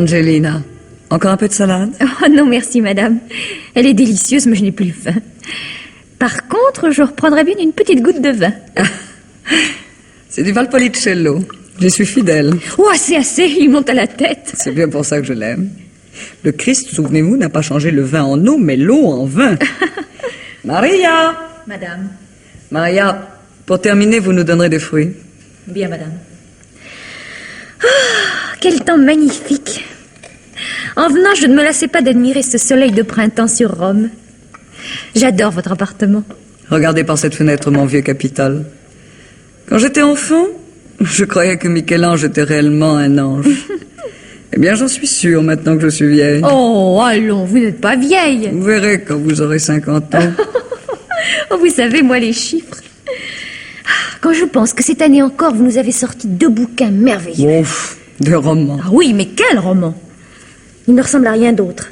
Angelina, encore un peu de salade? Oh non, merci, madame. Elle est délicieuse, mais je n'ai plus faim. Par contre, je reprendrai bien une petite goutte de vin. C'est du Valpolicella. J'y suis fidèle. Oh, assez, il monte à la tête. C'est bien pour ça que je l'aime. Le Christ, souvenez-vous, n'a pas changé le vin en eau, mais l'eau en vin. Maria! Madame. Maria, pour terminer, vous nous donnerez des fruits. Bien, madame. Oh, quel temps magnifique. En venant, je ne me lassais pas d'admirer ce soleil de printemps sur Rome. J'adore votre appartement. Regardez par cette fenêtre mon vieux capital. Quand j'étais enfant, je croyais que Michel-Ange était réellement un ange. Eh bien, j'en suis sûre maintenant que je suis vieille. Oh, allons, vous n'êtes pas vieille. Vous verrez quand vous aurez 50 ans. Oh, vous savez, moi, les chiffres. Quand je pense que cette année encore, vous nous avez sorti 2 bouquins merveilleux. Ouf, de romans. Ah oui, mais quel roman! Il ne ressemble à rien d'autre.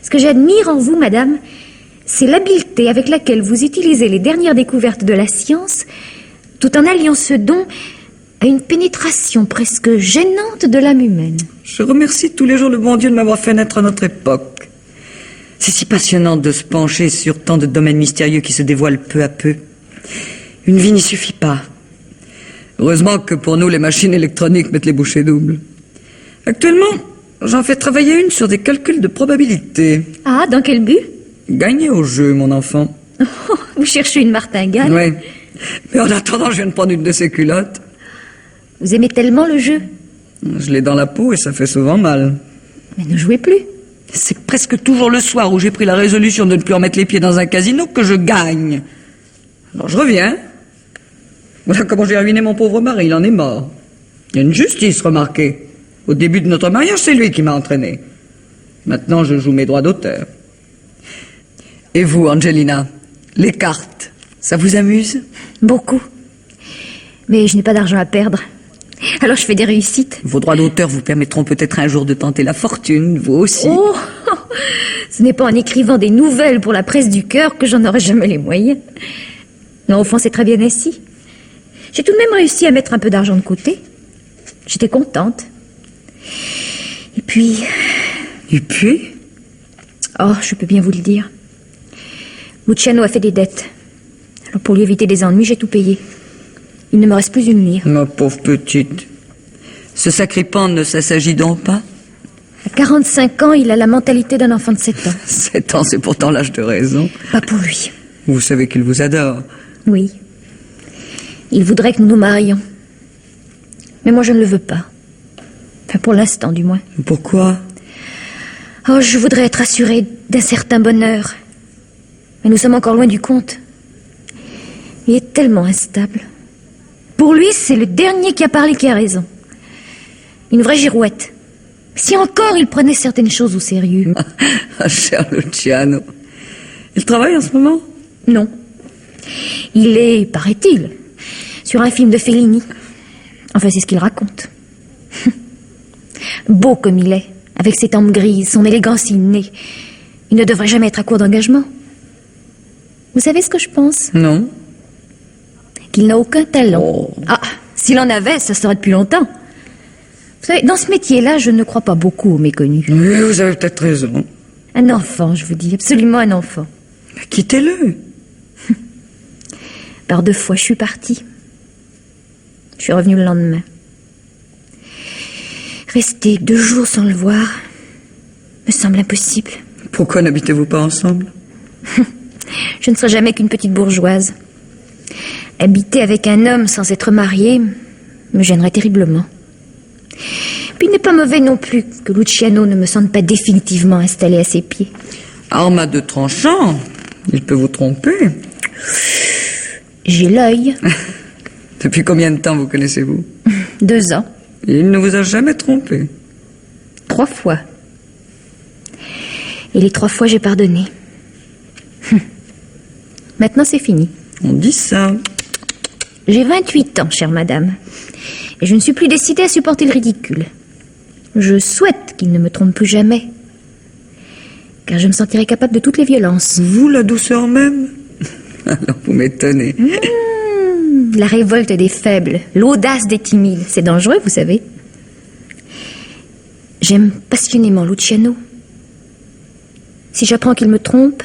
Ce que j'admire en vous, madame, c'est l'habileté avec laquelle vous utilisez les dernières découvertes de la science, tout en alliant ce don à une pénétration presque gênante de l'âme humaine. Je remercie tous les jours le bon Dieu de m'avoir fait naître à notre époque. C'est si passionnant de se pencher sur tant de domaines mystérieux qui se dévoilent peu à peu. Une vie n'y suffit pas. Heureusement que pour nous, les machines électroniques mettent les bouchées doubles. Actuellement, j'en fais travailler une sur des calculs de probabilité. Ah, dans quel but? Gagner au jeu, mon enfant. Oh, vous cherchez une martingale? Oui. Mais en attendant, je viens de prendre une de ses culottes. Vous aimez tellement le jeu? Je l'ai dans la peau et ça fait souvent mal. Mais ne jouez plus. C'est presque toujours le soir où j'ai pris la résolution de ne plus remettre les pieds dans un casino que je gagne. Alors je reviens. Voilà comment j'ai ruiné mon pauvre mari, il en est mort. Il y a une justice, remarquez. Au début de notre mariage, c'est lui qui m'a entraîné. Maintenant, je joue mes droits d'auteur. Et vous, Angelina, les cartes, ça vous amuse? Beaucoup. Mais je n'ai pas d'argent à perdre. Alors je fais des réussites. Vos droits d'auteur vous permettront peut-être un jour de tenter la fortune, vous aussi. Oh, ce n'est pas en écrivant des nouvelles pour la presse du cœur que j'en aurai jamais les moyens. Non, au fond, c'est très bien ainsi. J'ai tout de même réussi à mettre un peu d'argent de côté. J'étais contente. Et puis... Et puis? Oh, je peux bien vous le dire. Luciano a fait des dettes. Alors pour lui éviter des ennuis, j'ai tout payé. Il ne me reste plus une lire. Ma pauvre petite. Ce sacripant ne s'assagit donc pas? À 45 ans, il a la mentalité d'un enfant de 7 ans. 7 ans, c'est pourtant l'âge de raison. Pas pour lui. Vous savez qu'il vous adore. Oui. Il voudrait que nous nous marions. Mais moi, je ne le veux pas. Enfin, pour l'instant, du moins. Pourquoi? Oh, je voudrais être assurée d'un certain bonheur. Mais nous sommes encore loin du compte. Il est tellement instable. Pour lui, c'est le dernier qui a parlé qui a raison. Une vraie girouette. Si encore il prenait certaines choses au sérieux. Ah, cher Luciano. Il travaille en ce moment? Non. Il est, paraît-il, sur un film de Fellini. Enfin, c'est ce qu'il raconte. Beau comme il est, avec ses tempes grises, son élégance innée. Il ne devrait jamais être à court d'engagement. Vous savez ce que je pense? Non. Qu'il n'a aucun talent. Oh. Ah, s'il en avait, ça serait depuis longtemps. Vous savez, dans ce métier-là, je ne crois pas beaucoup aux méconnus. Oui, vous avez peut-être raison. Un enfant, je vous dis, absolument un enfant. Mais quittez-le. Par 2 fois, je suis partie. Je suis revenue le lendemain. Rester 2 jours sans le voir me semble impossible. Pourquoi n'habitez-vous pas ensemble? Je ne serai jamais qu'une petite bourgeoise. Habiter avec un homme sans être mariée me gênerait terriblement. Puis il n'est pas mauvais non plus que Luciano ne me sente pas définitivement installée à ses pieds. Arme à 2 tranchants. Il peut vous tromper. J'ai l'œil. Depuis combien de temps vous connaissez-vous? 2 ans. Et il ne vous a jamais trompé? 3 fois. Et les 3 fois, j'ai pardonné. Maintenant, c'est fini. On dit ça. J'ai 28 ans, chère madame. Et je ne suis plus décidée à supporter le ridicule. Je souhaite qu'il ne me trompe plus jamais. Car je me sentirai capable de toutes les violences. Vous, la douceur même? Alors, vous m'étonnez. La révolte des faibles, l'audace des timides. C'est dangereux, vous savez. J'aime passionnément Luciano. Si j'apprends qu'il me trompe,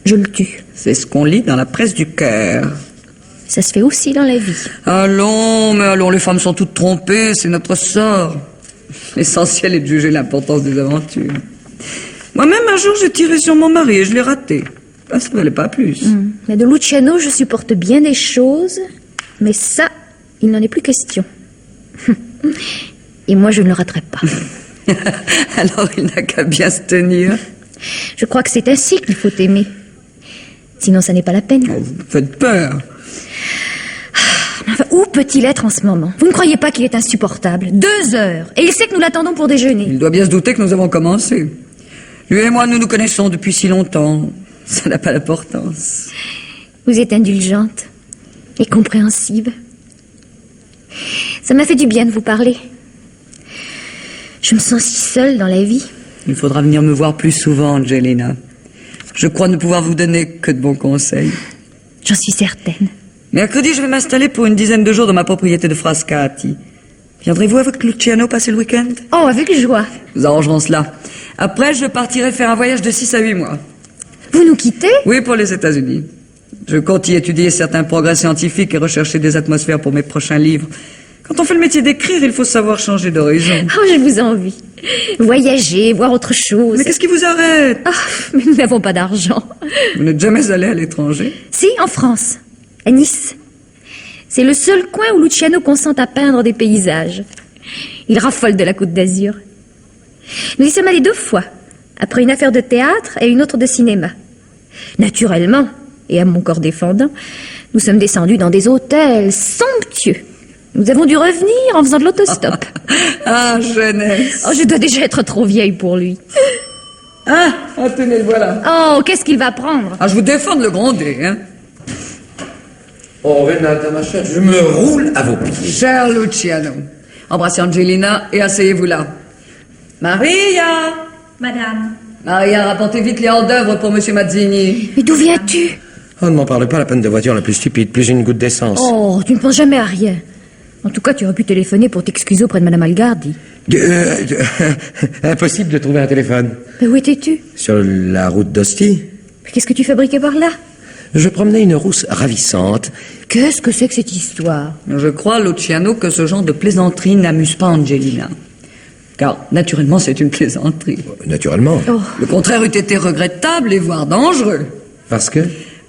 je le tue. C'est ce qu'on lit dans la presse du cœur. Ça se fait aussi dans la vie. Allons, mais allons, les femmes sont toutes trompées, c'est notre sort. L'essentiel est de juger l'importance des aventures. Moi-même, un jour, j'ai tiré sur mon mari et je l'ai raté. Ça ne valait pas plus. Mais de Luciano, je supporte bien des choses, mais ça, il n'en est plus question. Et moi, je ne le raterai pas. Alors, il n'a qu'à bien se tenir. Je crois que c'est ainsi qu'il faut aimer. Sinon, ça n'est pas la peine. Oh, vous me faites peur. Enfin, où peut-il être en ce moment? Vous ne croyez pas qu'il est insupportable? 2 heures. Et il sait que nous l'attendons pour déjeuner. Il doit bien se douter que nous avons commencé. Lui et moi, nous nous connaissons depuis si longtemps. Ça n'a pas d'importance. Vous êtes indulgente et compréhensive. Ça m'a fait du bien de vous parler. Je me sens si seule dans la vie. Il faudra venir me voir plus souvent, Angelina. Je crois ne pouvoir vous donner que de bons conseils. J'en suis certaine. Mercredi, je vais m'installer pour une dizaine de jours dans ma propriété de Frascati. Viendrez-vous avec Luciano passer le week-end? Oh, avec joie. Nous arrangerons cela. Après, je partirai faire un voyage de 6 à 8 mois. Vous nous quittez? Oui, pour les États-Unis. Je compte y étudier certains progrès scientifiques et rechercher des atmosphères pour mes prochains livres. Quand on fait le métier d'écrire, il faut savoir changer d'horizon. Oh, je vous envie. Voyager, voir autre chose. Mais qu'est-ce qui vous arrête? Ah, mais nous n'avons pas d'argent. Vous n'êtes jamais allé à l'étranger? Si, en France, à Nice. C'est le seul coin où Luciano consent à peindre des paysages. Il raffole de la Côte d'Azur. Nous y sommes allés 2 fois, après une affaire de théâtre et une autre de cinéma. Naturellement, et à mon corps défendant, nous sommes descendus dans des hôtels somptueux. Nous avons dû revenir en faisant de l'autostop. Ah, jeunesse. Oh, je dois déjà être trop vieille pour lui. Ah, tenez, le voilà. Oh, qu'est-ce qu'il va prendre? Ah, je vous défends de le gronder, hein. Oh, Renata, ma chère, je me roule à vos pieds. Cher Luciano, embrassez Angelina et asseyez-vous là. Maria! Madame. Maria, rapportez vite les hors-d'œuvre pour Monsieur Mazzini. Mais d'où viens-tu? Oh, ne m'en parle pas, la peine de voiture la plus stupide, plus une goutte d'essence. Oh, tu ne penses jamais à rien. En tout cas, tu aurais pu téléphoner pour t'excuser auprès de Madame Algardi. Impossible de trouver un téléphone. Mais où étais-tu? Sur la route d'Ostie, Mais qu'est-ce que tu fabriquais par là? je promenais une rousse ravissante. Qu'est-ce que c'est que cette histoire? Je crois, Luciano, que ce genre de plaisanterie n'amuse pas Angelina. Car, naturellement, c'est une plaisanterie. Naturellement. Oh, Le contraire eût été regrettable et voire dangereux. Parce que...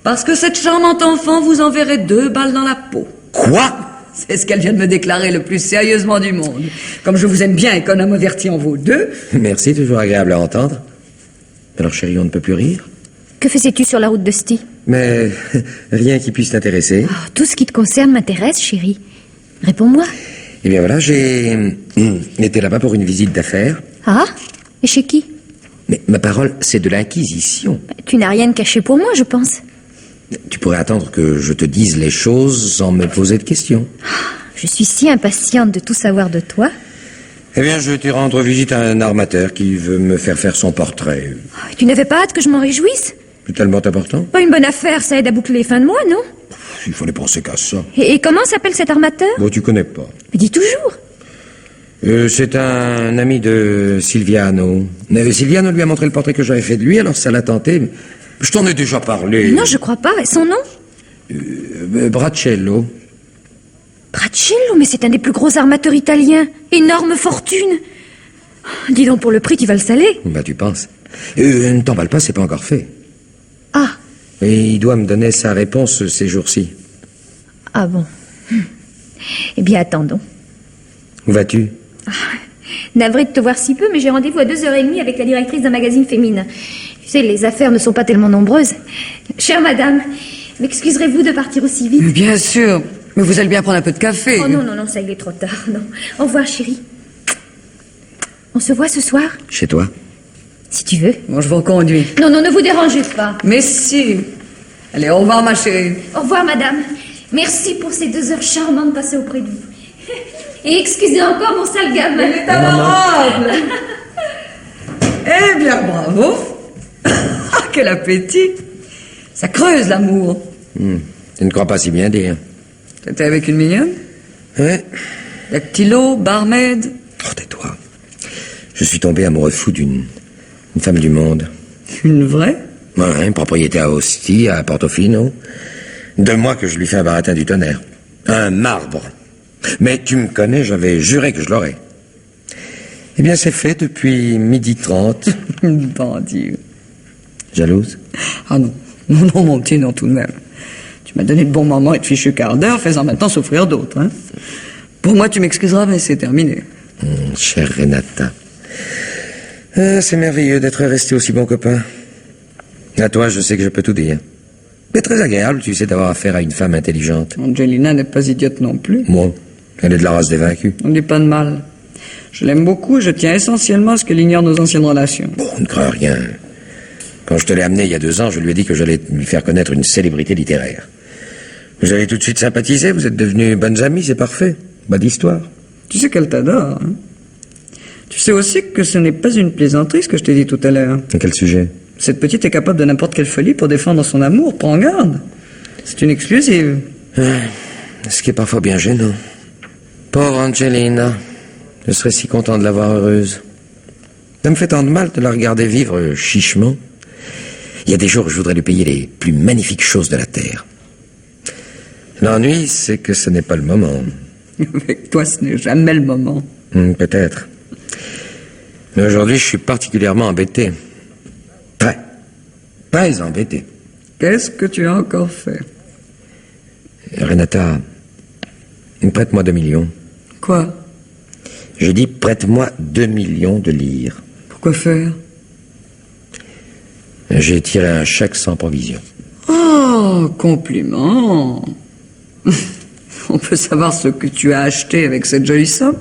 Parce que cette charmante enfant vous enverrait 2 balles dans la peau. Quoi? C'est ce qu'elle vient de me déclarer le plus sérieusement du monde. Comme je vous aime bien et qu'un homme averti en vaut 2. Merci, toujours agréable à entendre. Alors, chérie, on ne peut plus rire. que faisais-tu sur la route de Sty? Mais rien qui puisse t'intéresser. Oh, tout ce qui te concerne m'intéresse, chérie. Réponds-moi. Eh bien voilà, j'ai été là-bas pour une visite d'affaires. Ah? Et chez qui? Mais ma parole, c'est de l'inquisition. Tu n'as rien de caché pour moi, je pense. Tu pourrais attendre que je te dise les choses sans me poser de questions. Je suis si impatiente de tout savoir de toi. Eh bien, je vais te rendre visite à un armateur qui veut me faire son portrait. Tu n'avais pas hâte que je m'en réjouisse? C'est tellement important. Pas une bonne affaire, ça aide à boucler les fins de mois, non? Il fallait penser qu'à ça. Et comment s'appelle cet armateur? Bon, tu connais pas. Mais dis toujours. C'est un ami de Silviano. Silviano lui a montré le portrait que j'avais fait de lui, alors ça l'a tenté. Je t'en ai déjà parlé. Non, je crois pas. Et son nom? Bracello. Bracello, mais c'est un des plus gros armateurs italiens. Énorme fortune. Dis donc, pour le prix, tu vas le saler. Bah, tu penses. Ne t'emballe pas, c'est pas encore fait. Ah. Et il doit me donner sa réponse ces jours-ci. Ah bon. Eh bien, attendons. Où vas-tu? Navré de te voir si peu, mais j'ai rendez-vous à 2h30 avec la directrice d'un magazine féminin. Tu sais, les affaires ne sont pas tellement nombreuses. Chère madame, m'excuserez-vous de partir aussi vite? Bien sûr. Mais vous allez bien prendre un peu de café. Oh non, non, non, ça il est trop tard, non. Au revoir, chérie. On se voit ce soir? Chez toi? Si tu veux. Bon, je vous reconduis. Non, non, ne vous dérangez pas. Mais si. Allez, au revoir, ma chérie. Au revoir, madame. Merci pour ces 2 heures charmantes passées auprès de vous. Et excusez encore mon sale gamin. Il est adorable. Eh bien, bravo. Ah, quel appétit. Ça creuse l'amour. Tu ne crois pas si bien dire. T'étais avec une mignonne? Ouais. Dactylo, barmaid. Oh, tais-toi. Je suis tombé amoureux fou d'une femme du monde. Une vraie? Voilà, une propriété à Ostie, à Portofino. 2 mois que je lui fais un baratin du tonnerre. Un marbre. Mais tu me connais, j'avais juré que je l'aurais. Eh bien, c'est fait depuis 12h30. Bandit. Jalouse? Ah non. Non, non, mon petit, non, tout de même. Tu m'as donné de bons moments et de fichus quarts d'heure, fais-en maintenant souffrir d'autres, hein. Pour moi, tu m'excuseras, mais c'est terminé. Chère Renata. Ah, c'est merveilleux d'être resté aussi bon copain. À toi, je sais que je peux tout dire. C'est très agréable, tu sais, d'avoir affaire à une femme intelligente. Angelina n'est pas idiote non plus. Moi, elle est de la race des vaincus. On ne dit pas de mal. Je l'aime beaucoup et je tiens essentiellement à ce qu'elle ignore nos anciennes relations. Bon, ne crains rien. Quand je te l'ai amené il y a 2 ans, je lui ai dit que j'allais lui faire connaître une célébrité littéraire. Vous avez tout de suite sympathisé, vous êtes devenus bonnes amies, c'est parfait. Pas d'histoire. Tu sais qu'elle t'adore, hein. Tu sais aussi que ce n'est pas une plaisanterie, ce que je t'ai dit tout à l'heure. À quel sujet? Cette petite est capable de n'importe quelle folie pour défendre son amour, prends garde. C'est une exclusive. Ce qui est parfois bien gênant. Pauvre Angelina. Je serais si content de la voir heureuse. Ça me fait tant de mal de la regarder vivre chichement. Il y a des jours où je voudrais lui payer les plus magnifiques choses de la terre. L'ennui, c'est que ce n'est pas le moment. Avec toi, ce n'est jamais le moment. Peut-être. Mais aujourd'hui, je suis particulièrement embêté. Très embêté. Qu'est-ce que tu as encore fait? Renata, prête-moi 2 millions. Quoi? Je dis prête-moi 2 millions de lire. Pourquoi faire? J'ai tiré un chèque sans provision. Oh, compliment. On peut savoir ce que tu as acheté avec cette jolie somme?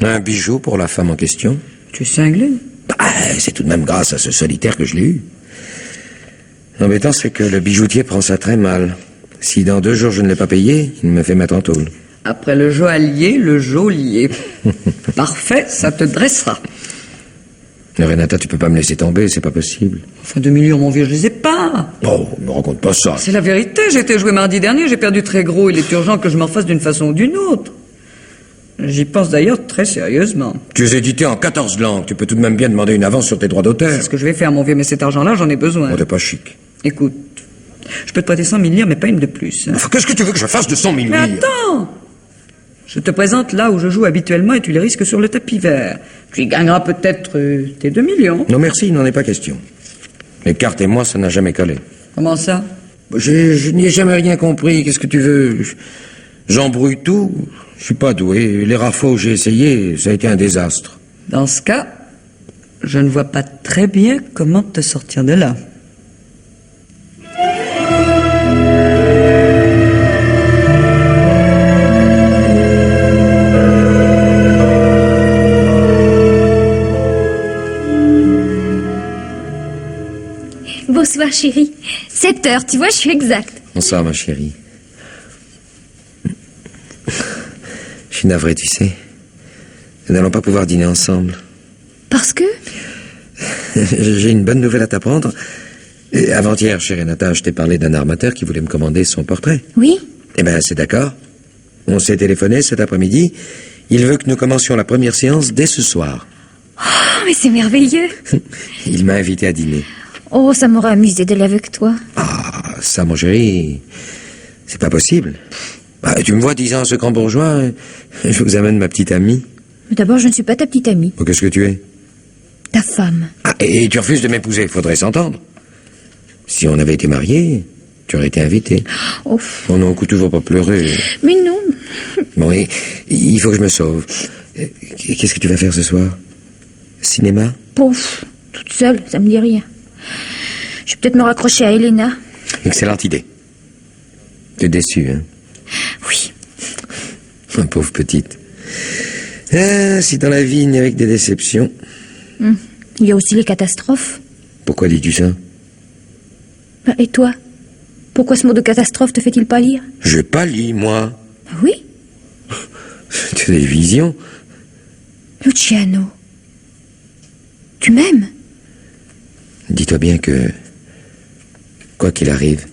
Un bijou pour la femme en question. Tu es cinglé? C'est tout de même grâce à ce solitaire que je l'ai eu. L'embêtant, c'est que le bijoutier prend ça très mal. Si dans 2 jours je ne l'ai pas payé, il me fait mettre en tôle. Après le joaillier, le geôlier. Parfait, ça te dressera. Mais Renata, tu peux pas me laisser tomber, c'est pas possible. Enfin, 2 millions, mon vieux, je les ai pas. Oh, me raconte pas ça. C'est la vérité, j'ai été joué mardi dernier, j'ai perdu très gros, il est urgent que je m'en fasse d'une façon ou d'une autre. J'y pense d'ailleurs très sérieusement. Tu es édité en 14 langues, tu peux tout de même bien demander une avance sur tes droits d'auteur. C'est ce que je vais faire, mon vieux, mais cet argent-là, j'en ai besoin. Oh, t'es pas chic. Écoute, je peux te prêter 100 000 livres, mais pas une de plus. Hein. Enfin, qu'est-ce que tu veux que je fasse de 100 000 Mais livres? attends! Je te présente là où je joue habituellement et tu les risques sur le tapis vert. Tu y gagneras peut-être tes 2 millions. Non, merci, il n'en est pas question. Les cartes et moi, ça n'a jamais collé. Comment ça? Je n'y ai jamais rien compris, qu'est-ce que tu veux? J'embrouille tout, je suis pas doué. Les rares fois où j'ai essayé, ça a été un désastre. Dans ce cas, je ne vois pas très bien comment te sortir de là. Bonsoir, chérie. 7 heures, tu vois, je suis exacte. Bonsoir, ma chérie. Je suis navré, tu sais. Nous n'allons pas pouvoir dîner ensemble. Parce que? J'ai une bonne nouvelle à t'apprendre. Avant-hier, chez Renata, je t'ai parlé d'un armateur qui voulait me commander son portrait. Oui. Eh bien, c'est d'accord. On s'est téléphoné cet après-midi. Il veut que nous commencions la première séance dès ce soir. Oh, mais c'est merveilleux. Il m'a invité à dîner. Oh, ça m'aurait amusé d'aller avec toi. Ah, ça, mon chéri, c'est pas possible. Bah, tu me vois disant à ce grand bourgeois, je vous amène ma petite amie. Mais d'abord, je ne suis pas ta petite amie. Oh, qu'est-ce que tu es? Ta femme. Ah, et tu refuses de m'épouser, faudrait s'entendre. Si on avait été mariés, tu aurais été invité. Oh. Oh non, écoute, toujours pas pleurer. Mais non. Bon, et, il faut que je me sauve. Qu'est-ce que tu vas faire ce soir? Cinéma? Pouf, toute seule, ça me dit rien. Je vais peut-être me raccrocher à Elena. Excellente idée. Tu es déçue, hein? Oui. Ma pauvre petite. Ah, si dans la vie il n'y avait que des déceptions. Il y a aussi les catastrophes. Pourquoi dis-tu ça? Et toi? Pourquoi ce mot de catastrophe te fait-il pas lire? Je pas lis, moi. Oui. Tu as des visions. Luciano. Tu m'aimes? Dis-toi bien que, quoi qu'il arrive,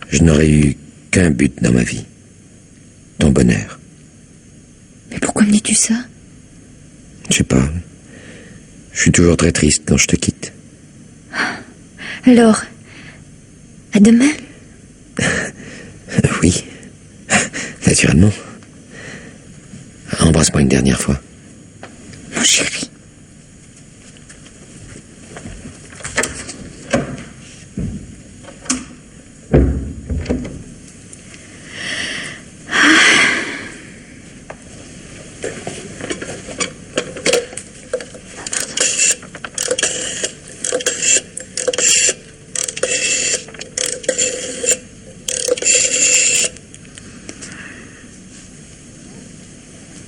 je n'aurais eu qu'un but dans ma vie. Ton bonheur. Mais pourquoi me dis-tu ça? Je sais pas. Je suis toujours très triste quand je te quitte. Alors, à demain. Oui, naturellement. Embrasse-moi une dernière fois. Mon chéri.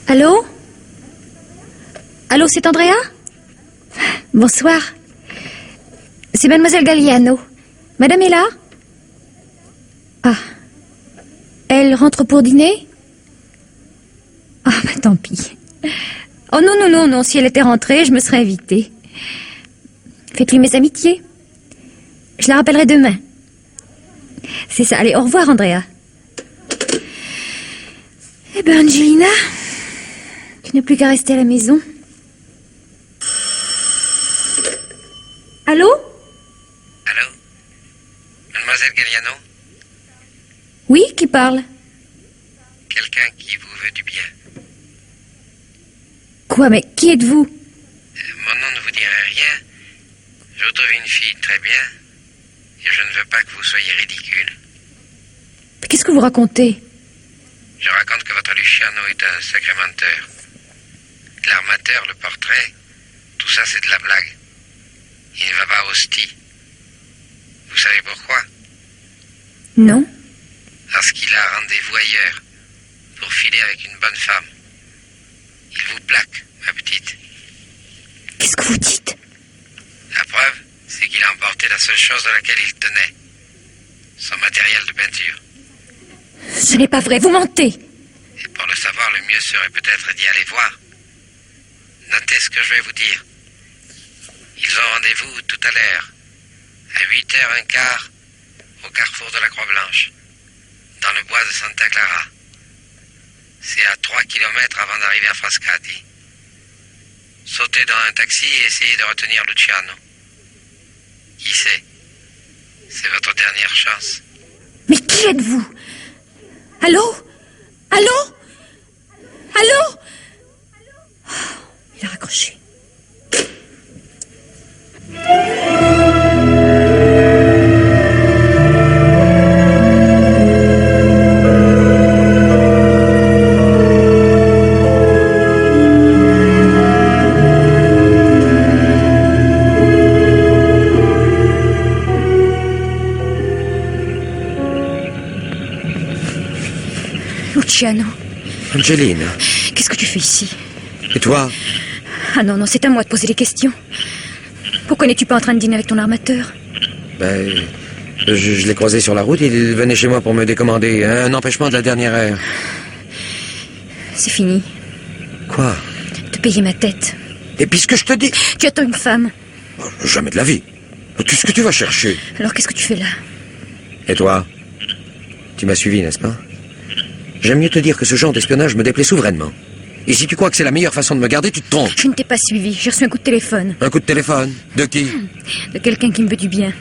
Allô? Allô, c'est Andrea? Bonsoir. C'est Mademoiselle Galliano. Madame est là? Ah. Elle rentre pour dîner? Ah, bah tant pis. Oh non, non, non, non. Si elle était rentrée, je me serais invitée. Faites-lui mes amitiés. Je la rappellerai demain. C'est ça. Allez, au revoir, Andrea. Eh ben, Angelina, tu n'as plus qu'à rester à la maison. Allô? Allô? Mademoiselle Galliano? Oui, qui parle? Quelqu'un qui vous veut du bien. Quoi, mais qui êtes-vous? Mon nom ne vous dirait rien. Je vous trouve une fille très bien. Et je ne veux pas que vous soyez ridicule. Mais qu'est-ce que vous racontez? Je raconte que votre Luciano est un sacré menteur. L'armateur, le portrait, tout ça c'est de la blague. Il ne va pas au sti. Vous savez pourquoi? Non. Parce qu'il a rendez-vous ailleurs, pour filer avec une bonne femme. Il vous plaque, ma petite. Qu'est-ce que vous dites? La preuve, c'est qu'il a emporté la seule chose à laquelle il tenait. Son matériel de peinture. Ce n'est pas vrai, vous mentez. Et pour le savoir, le mieux serait peut-être d'y aller voir. Notez ce que je vais vous dire. Ils ont rendez-vous tout à l'heure, à 8h15, au carrefour de la Croix-Blanche, dans le bois de Santa Clara. C'est à 3 kilomètres avant d'arriver à Frascati. Sautez dans un taxi et essayez de retenir Luciano. Qui sait? C'est votre dernière chance. Mais qui êtes-vous? Allô? Allô? Allô? Oh, il a raccroché. Luciano, Angelina, qu'est-ce que tu fais ici? et toi? Ah non, non, c'est à moi de poser les questions. Pourquoi n'es-tu pas en train de dîner avec ton armateur? Ben, je l'ai croisé sur la route, il venait chez moi pour me décommander un empêchement de la dernière heure. C'est fini. Quoi? De payer ma tête. Et puis ce que je te dis? Tu attends une femme. Jamais de la vie. Qu'est-ce que tu vas chercher? Alors qu'est-ce que tu fais là? Et toi? Tu m'as suivi, n'est-ce pas? J'aime mieux te dire que ce genre d'espionnage me déplaît souverainement. Et si tu crois que c'est la meilleure façon de me garder, tu te trompes. Je ne t'ai pas suivi. J'ai reçu un coup de téléphone. Un coup de téléphone? De qui? De quelqu'un qui me veut du bien.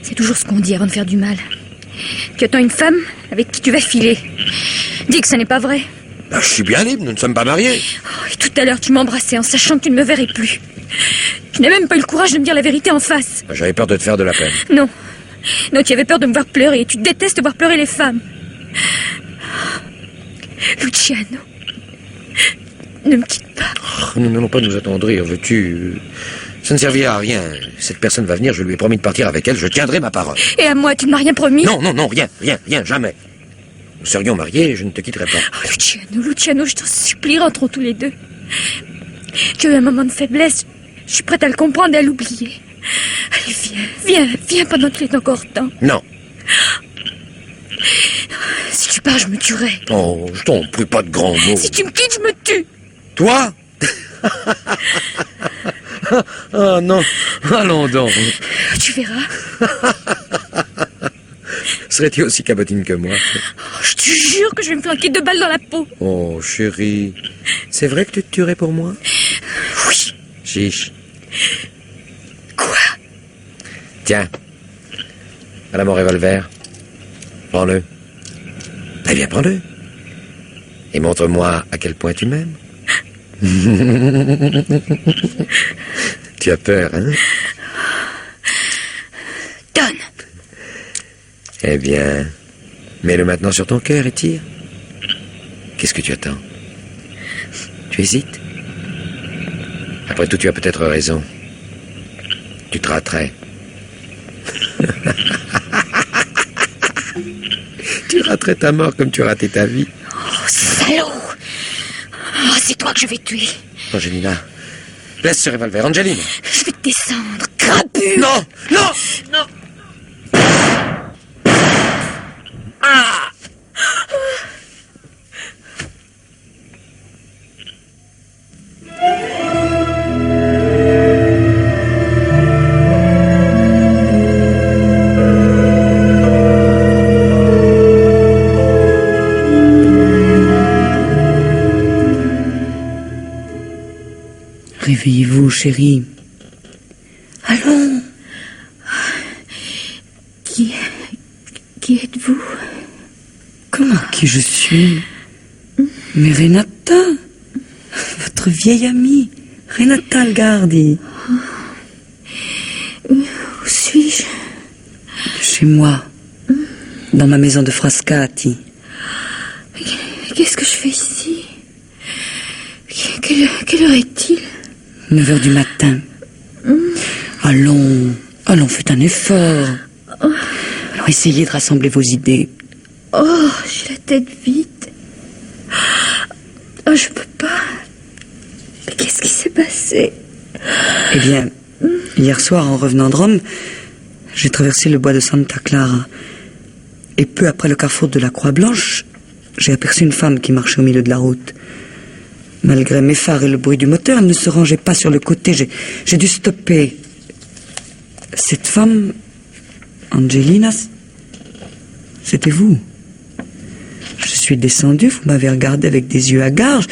C'est toujours ce qu'on dit avant de faire du mal. Tu attends une femme avec qui tu vas filer. Dis que ce n'est pas vrai. Ben, je suis bien libre, nous ne sommes pas mariés. Oh, et tout à l'heure, tu m'embrassais en sachant que tu ne me verrais plus. Tu n'as même pas eu le courage de me dire la vérité en face. J'avais peur de te faire de la peine. Non. Non, tu avais peur de me voir pleurer. Et tu détestes voir pleurer les femmes. Luciano, ne me quitte pas. Oh, nous n'allons pas nous attendrir, veux-tu? Ça ne servira à rien. Cette personne va venir, je lui ai promis de partir avec elle, je tiendrai ma parole. Et à moi, tu ne m'as rien promis? Non, non, non, rien, jamais. Nous serions mariés et je ne te quitterai pas. Oh, Luciano, je t'en supplie, rentrons tous les deux. Tu as eu un moment de faiblesse. Je suis prête à le comprendre et à l'oublier. Allez, viens pendant qu'il est encore temps. Non. Si tu pars, je me tuerai. Oh, je t'en prie, pas de grands mots. Si tu me quittes, je me tue. Toi? Oh non, allons donc. Tu verras. Serais-tu aussi cabotine que moi? Oh, je te jure que je vais me flanquer 2 balles dans la peau. Oh, chérie, c'est vrai que tu te tuerais pour moi? Oui. Chiche, Tiens. Voilà mon revolver. Prends-le. Eh bien, prends-le. Et montre-moi à quel point tu m'aimes. Tu as peur, hein? Donne. Eh bien, mets-le maintenant sur ton cœur et tire. Qu'est-ce que tu attends? Tu hésites? Après tout, tu as peut-être raison. Tu te raterais. Tu raterais ta mort comme tu as raté ta vie. Oh, salaud! Oh, c'est toi que je vais tuer. Angelina, laisse ce revolver. Angeline! Je vais te descendre, crapu! Non! Non! Non! Ah! Réveillez-vous, chérie. Allons. Qui êtes-vous? Comment qui je suis? Mais Renata, votre vieille amie, Renata Algardi. Où suis-je? Chez moi, dans ma maison de Frascati. Qu'est-ce que je fais ici? Quelle heure est-il? 9h du matin. Allons, faites un effort. Alors essayez de rassembler vos idées. Oh, j'ai la tête vide. Oh, je peux pas. Mais qu'est-ce qui s'est passé? Eh bien, hier soir, en revenant de Rome, j'ai traversé le bois de Santa Clara. Et peu après le carrefour de la Croix-Blanche, j'ai aperçu une femme qui marchait au milieu de la route. Malgré mes phares et le bruit du moteur, elle ne se rangeait pas sur le côté. J'ai dû stopper. Cette femme, Angelina, c'était vous. Je suis descendu, vous m'avez regardé avec des yeux hagards.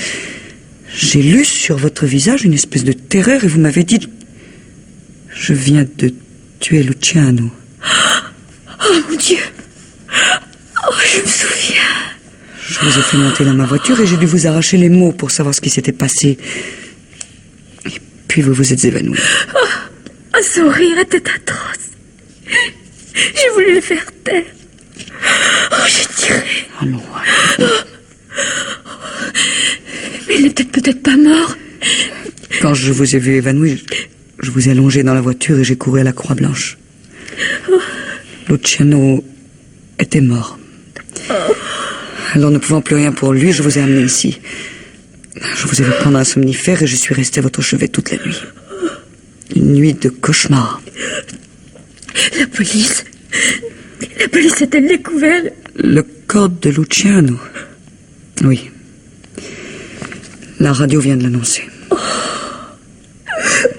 J'ai lu sur votre visage une espèce de terreur et vous m'avez dit: je viens de tuer Luciano. Oh mon Dieu! Oh, je me souviens. Je vous ai fait monter dans ma voiture et j'ai dû vous arracher les mots pour savoir ce qui s'était passé. Et puis vous vous êtes évanoui. Un sourire était atroce. J'ai voulu le faire taire. Oh, j'ai tiré. Allons. Mais il n'est peut-être pas mort. Quand je vous ai vu évanoui, je vous ai allongé dans la voiture et j'ai couru à la Croix-Blanche. Luciano était mort. Alors, ne pouvant plus rien pour lui, je vous ai amené ici. Je vous ai fait prendre un somnifère et je suis resté à votre chevet toute la nuit. Une nuit de cauchemar. La police a-t-elle découvert? Le corps de Luciano. Oui. La radio vient de l'annoncer. Oh,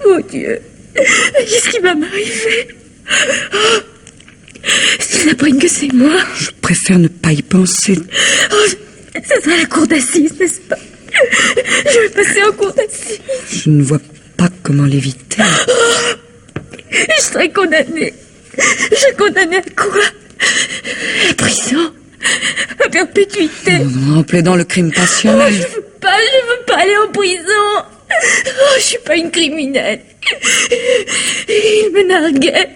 mon Dieu. Qu'est-ce qui va m'arriver? Oh, s'ils apprennent que c'est moi. Je préfère ne pas y penser. Oh, ça sera la cour d'assises, n'est-ce pas? Je vais passer en cour d'assises. Je ne vois pas comment l'éviter. Oh, je serai condamnée. Je suis condamnée à quoi? À la prison. À perpétuité. En plaidant le crime Oh, passionnel. je veux pas aller en prison. Oh, je suis pas une criminelle. Il me narguait.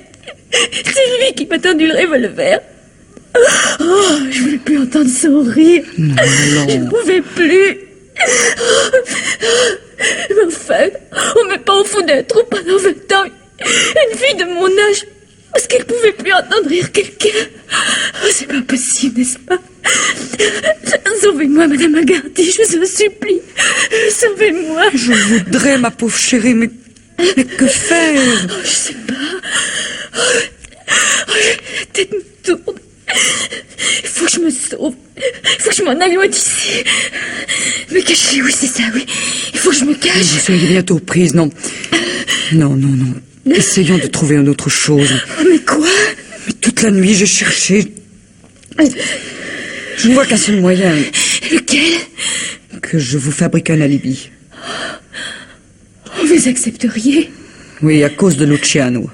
C'est lui qui m'a tendu le revolver. Oh, je voulais plus entendre son rire. Non. Je ne pouvais plus. Mais enfin, on me met pas au fond d'un trou pendant 20 ans. Une fille de mon âge, parce qu'elle pouvait plus entendre rire quelqu'un. Oh, c'est pas possible, n'est-ce pas? Sauvez-moi, Madame Algardi, je vous en supplie. Sauvez-moi. Je voudrais, ma pauvre chérie, mais que faire? Oh, je sais pas. Oh, la tête me tourne. Il faut que je me sauve. Il faut que je m'en aille loin d'ici. Me cacher, oui, c'est ça, oui. Il faut que je me cache. Vous soyez bientôt prise, non. Non. Essayons de trouver une autre chose. Oh, mais quoi? Mais toute la nuit, j'ai cherché. Je ne vois qu'un seul moyen. Lequel? Que je vous fabrique un alibi. Vous accepteriez? Oui, à cause de Luciano.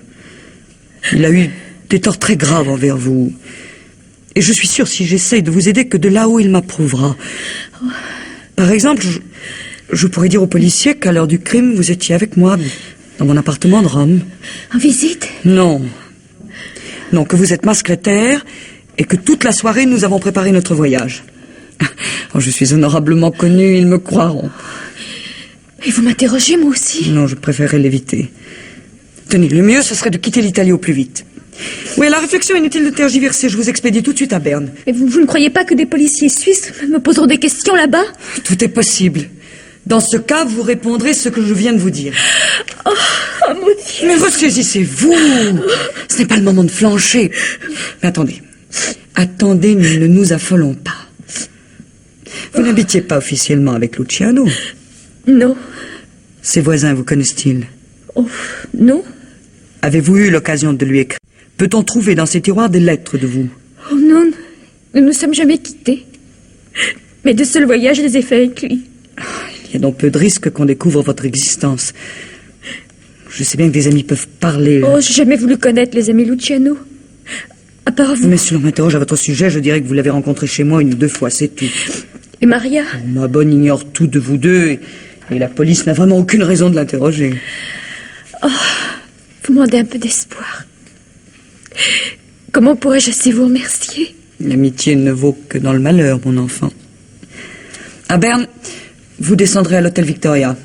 Il a eu des torts très graves envers vous. Et je suis sûre, si j'essaye de vous aider, que de là-haut, il m'approuvera. Par exemple, je pourrais dire aux policiers qu'à l'heure du crime, vous étiez avec moi dans mon appartement de Rome. En visite? Non. Non, que vous êtes ma secrétaire et que toute la soirée, nous avons préparé notre voyage. Oh, je suis honorablement connue, ils me croiront. Et vous m'interrogez, moi aussi? Non, je préférerais l'éviter. Tenez, le mieux, ce serait de quitter l'Italie au plus vite. Oui, la réflexion, inutile de tergiverser. Je vous expédie tout de suite à Berne. Mais vous ne croyez pas que des policiers suisses me poseront des questions là-bas? Tout est possible. Dans ce cas, vous répondrez ce que je viens de vous dire. Oh, mon Dieu! Mais ressaisissez-vous. Ce n'est pas le moment de flancher. Mais attendez. Attendez, nous ne nous affolons pas. Vous n'habitiez pas officiellement avec Luciano? Non. Ses voisins vous connaissent-ils? Oh, non. Avez-vous eu l'occasion de lui écrire? Peut-on trouver dans ses tiroirs des lettres de vous? Oh non, nous ne nous sommes jamais quittés. Mes 2 seuls voyages, je les ai faits avec lui. Il y a donc peu de risques qu'on découvre votre existence. Je sais bien que des amis peuvent parler. Oh, j'ai jamais voulu connaître les amis Luciano. À part vous. Mais si l'on m'interroge à votre sujet, je dirais que vous l'avez rencontré chez moi 1 ou 2 fois, c'est tout. Et Maria? Ma bonne ignore tout de vous deux et la police n'a vraiment aucune raison de l'interroger. Oh, vous m'en donnez un peu d'espoir. Comment pourrais-je assez vous remercier? L'amitié ne vaut que dans le malheur, mon enfant. À Berne, vous descendrez à l'hôtel Victoria.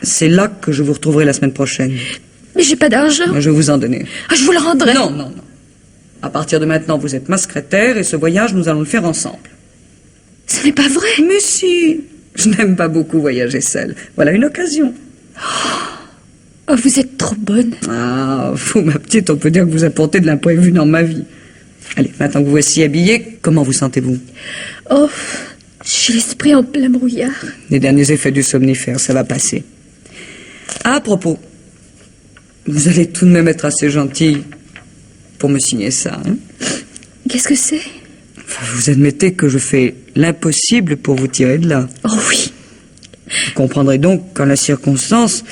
C'est là que je vous retrouverai la semaine prochaine. Mais j'ai pas d'argent. Je vais vous en donner. Ah, je vous le rendrai. Non, non, non. À partir de maintenant, vous êtes ma secrétaire et ce voyage, nous allons le faire ensemble. Ce n'est pas vrai. Mais si, je n'aime pas beaucoup voyager seule. Voilà une occasion. Oh, vous êtes trop bonne. Ah, vous, ma petite, on peut dire que vous apportez de l'imprévu dans ma vie. Allez, maintenant que vous voici habillée, comment vous sentez-vous? Oh, j'ai l'esprit en plein brouillard. Les derniers effets du somnifère, ça va passer. Ah, à propos, vous allez tout de même être assez gentille pour me signer ça, hein? Qu'est-ce que c'est? Enfin, vous admettez que je fais l'impossible pour vous tirer de là. Oh oui. Vous comprendrez donc qu'en la circonstance,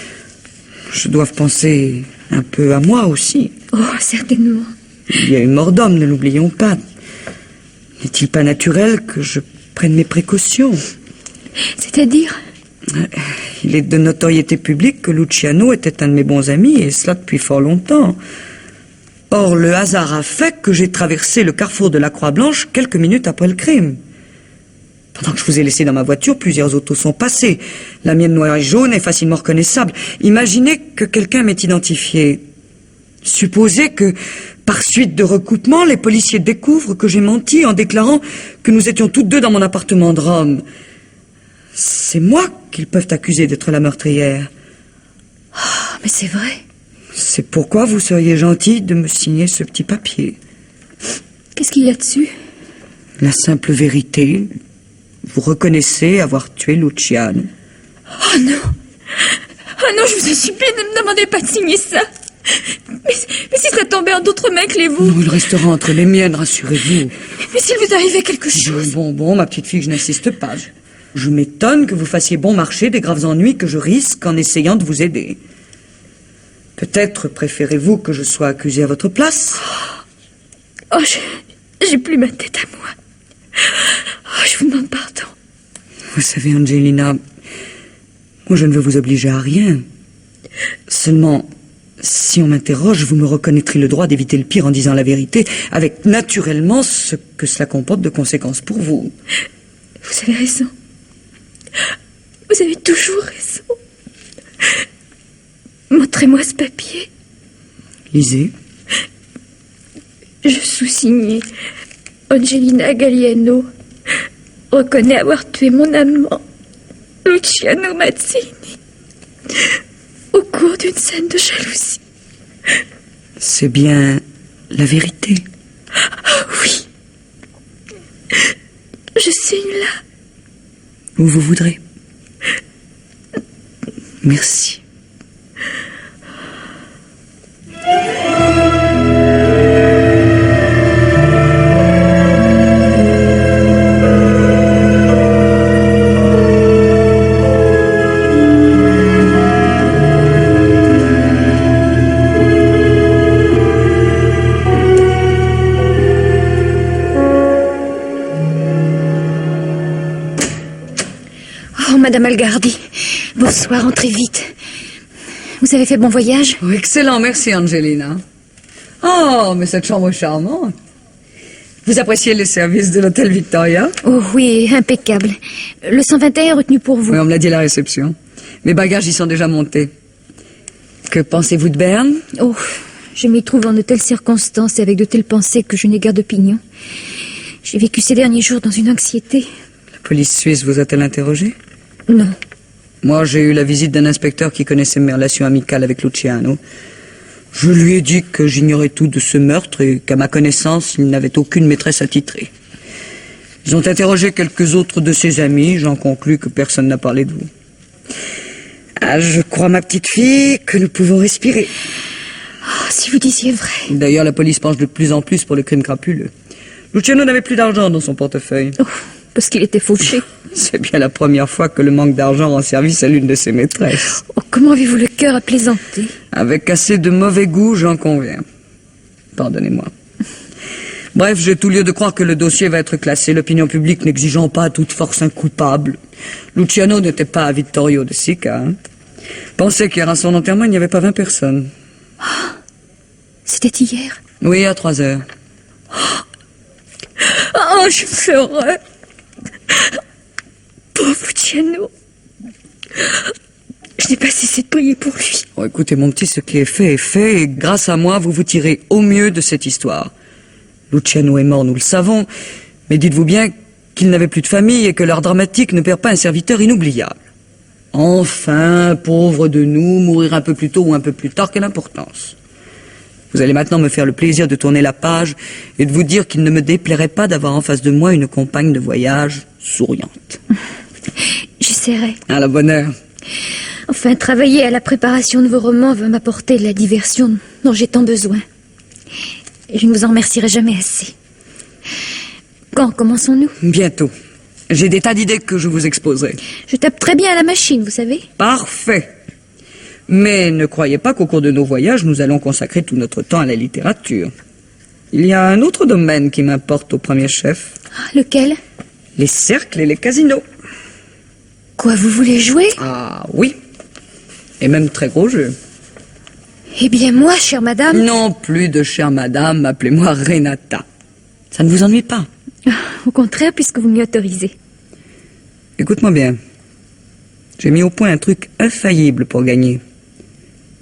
je dois penser un peu à moi aussi. Oh, certainement. Il y a une mort d'homme, ne l'oublions pas. N'est-il pas naturel que je prenne mes précautions? C'est-à-dire? Il est de notoriété publique que Luciano était un de mes bons amis, et cela depuis fort longtemps. Or, le hasard a fait que j'ai traversé le carrefour de la Croix-Blanche quelques minutes après le crime. Pendant que je vous ai laissé dans ma voiture, plusieurs autos sont passées. La mienne noire et jaune est facilement reconnaissable. Imaginez que quelqu'un m'ait identifié. Supposez que, par suite de recoupement, les policiers découvrent que j'ai menti en déclarant que nous étions toutes deux dans mon appartement de Rome. C'est moi qu'ils peuvent accuser d'être la meurtrière. Oh, mais c'est vrai. C'est pourquoi vous seriez gentil de me signer ce petit papier. Qu'est-ce qu'il y a dessus? La simple vérité. Vous reconnaissez avoir tué Luciano. Oh non! Oh non, je vous en supplie, ne me demandez pas de signer ça. Mais si ça tombait en d'autres mains que les vous? Non, il restera entre les miennes, rassurez-vous. Mais s'il vous arrivait quelque chose? Bon, ma petite fille, je n'insiste pas. Je m'étonne que vous fassiez bon marché des graves ennuis que je risque en essayant de vous aider. Peut-être préférez-vous que je sois accusé à votre place? Oh, j'ai plus ma tête à moi. Oh, je vous demande pardon. Vous savez, Angelina, moi je ne veux vous obliger à rien. Seulement, si on m'interroge, vous me reconnaîtrez le droit d'éviter le pire en disant la vérité, avec naturellement ce que cela comporte de conséquences pour vous. Vous avez raison. Vous avez toujours raison. Montrez-moi ce papier. Lisez. Je sous-signais Angelina Galliano reconnaît avoir tué mon amant, Luciano Mazzini, au cours d'une scène de jalousie. C'est bien la vérité. Oui. Je signe là. Où vous voudrez. Merci. Oh, Madame Algardi. Bonsoir, entrez vite. Vous avez fait bon voyage? Oh, excellent, merci Angelina. Oh, mais cette chambre est charmante. Vous appréciez les services de l'hôtel Victoria? Oh oui, impeccable. Le 121 est retenu pour vous. Oui, on me l'a dit à la réception. Mes bagages y sont déjà montés. Que pensez-vous de Berne? Oh, je m'y trouve en de telles circonstances et avec de telles pensées que je n'ai guère d'opinion. J'ai vécu ces derniers jours dans une anxiété. La police suisse vous a-t-elle interrogé? Non. Moi, j'ai eu la visite d'un inspecteur qui connaissait mes relations amicales avec Luciano. Je lui ai dit que j'ignorais tout de ce meurtre et qu'à ma connaissance, il n'avait aucune maîtresse attitrée. Ils ont interrogé quelques autres de ses amis, j'en conclus que personne n'a parlé de vous. Ah, je crois, ma petite fille, que nous pouvons respirer. Oh, si vous disiez vrai. D'ailleurs, la police penche de plus en plus pour les crimes crapuleux. Luciano n'avait plus d'argent dans son portefeuille. Oh, parce qu'il était fauché. C'est bien la première fois que le manque d'argent rend service à l'une de ses maîtresses. Oh, comment avez-vous le cœur à plaisanter? Avec assez de mauvais goût, j'en conviens. Pardonnez-moi. Bref, j'ai tout lieu de croire que le dossier va être classé, l'opinion publique n'exigeant pas à toute force un coupable. Luciano n'était pas à Vittorio de Sica. Pensez qu'hier à son enterrement, il n'y avait pas 20 personnes. C'était hier? Oui, à 3 heures. Oh, je pleurais. Pauvre Luciano. Je n'ai pas cessé de prier pour lui. Oh, écoutez, mon petit, ce qui est fait, et grâce à moi, vous vous tirez au mieux de cette histoire. Luciano est mort, nous le savons, mais dites-vous bien qu'il n'avait plus de famille et que l'art dramatique ne perd pas un serviteur inoubliable. Enfin, pauvre de nous, mourir un peu plus tôt ou un peu plus tard, quelle importance. Vous allez maintenant me faire le plaisir de tourner la page et de vous dire qu'il ne me déplairait pas d'avoir en face de moi une compagne de voyage souriante. J'essaierai. À la bonne heure. Enfin, travailler à la préparation de vos romans va m'apporter la diversion dont j'ai tant besoin. Et je ne vous en remercierai jamais assez. Quand commençons-nous? Bientôt. J'ai des tas d'idées que je vous exposerai. Je tape très bien à la machine, vous savez. Parfait. Mais ne croyez pas qu'au cours de nos voyages, nous allons consacrer tout notre temps à la littérature. Il y a un autre domaine qui m'importe au premier chef. Ah, lequel? Les cercles et les casinos. Quoi, vous voulez jouer? Ah oui. Et même très gros jeu. Eh bien, moi, chère madame... Non plus de chère madame, appelez-moi Renata. Ça ne vous ennuie pas? Au contraire, puisque vous m'y autorisez. Écoute-moi bien. J'ai mis au point un truc infaillible pour gagner.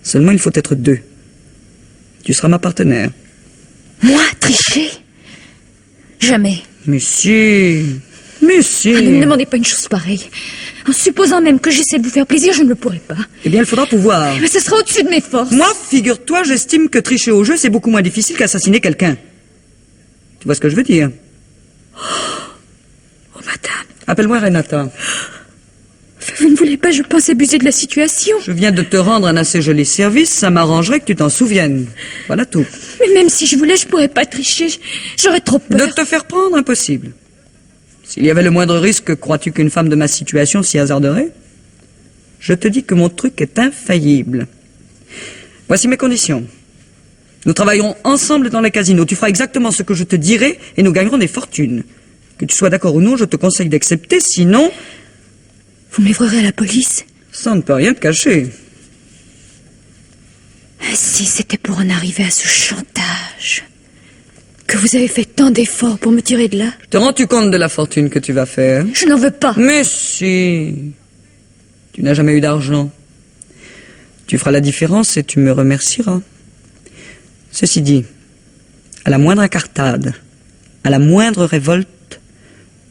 Seulement, il faut être 2. Tu seras ma partenaire. Moi, tricher? Jamais. Mais si. Mais si. Ah, ne me demandez pas une chose pareille. En supposant même que j'essaie de vous faire plaisir, je ne le pourrai pas. Eh bien, il faudra pouvoir. Mais ce sera au-dessus de mes forces. Moi, figure-toi, j'estime que tricher au jeu, c'est beaucoup moins difficile qu'assassiner quelqu'un. Tu vois ce que je veux dire? Oh, madame. Appelle-moi Renata. Vous ne voulez pas, je pense, abuser de la situation. Je viens de te rendre un assez joli service, ça m'arrangerait que tu t'en souviennes. Voilà tout. Mais même si je voulais, je pourrais pas tricher. J'aurais trop peur. De te faire prendre, impossible. S'il y avait le moindre risque, crois-tu qu'une femme de ma situation s'y hasarderait? Je te dis que mon truc est infaillible. Voici mes conditions. Nous travaillerons ensemble dans les casinos. Tu feras exactement ce que je te dirai et nous gagnerons des fortunes. Que tu sois d'accord ou non, je te conseille d'accepter, sinon... Vous me livrerez à la police? Ça ne peut rien te cacher. Si c'était pour en arriver à ce chantage, que vous avez fait tant d'efforts pour me tirer de là. Te rends-tu compte de la fortune que tu vas faire? Je n'en veux pas. Mais si. Tu n'as jamais eu d'argent. Tu feras la différence et tu me remercieras. Ceci dit, à la moindre incartade, à la moindre révolte,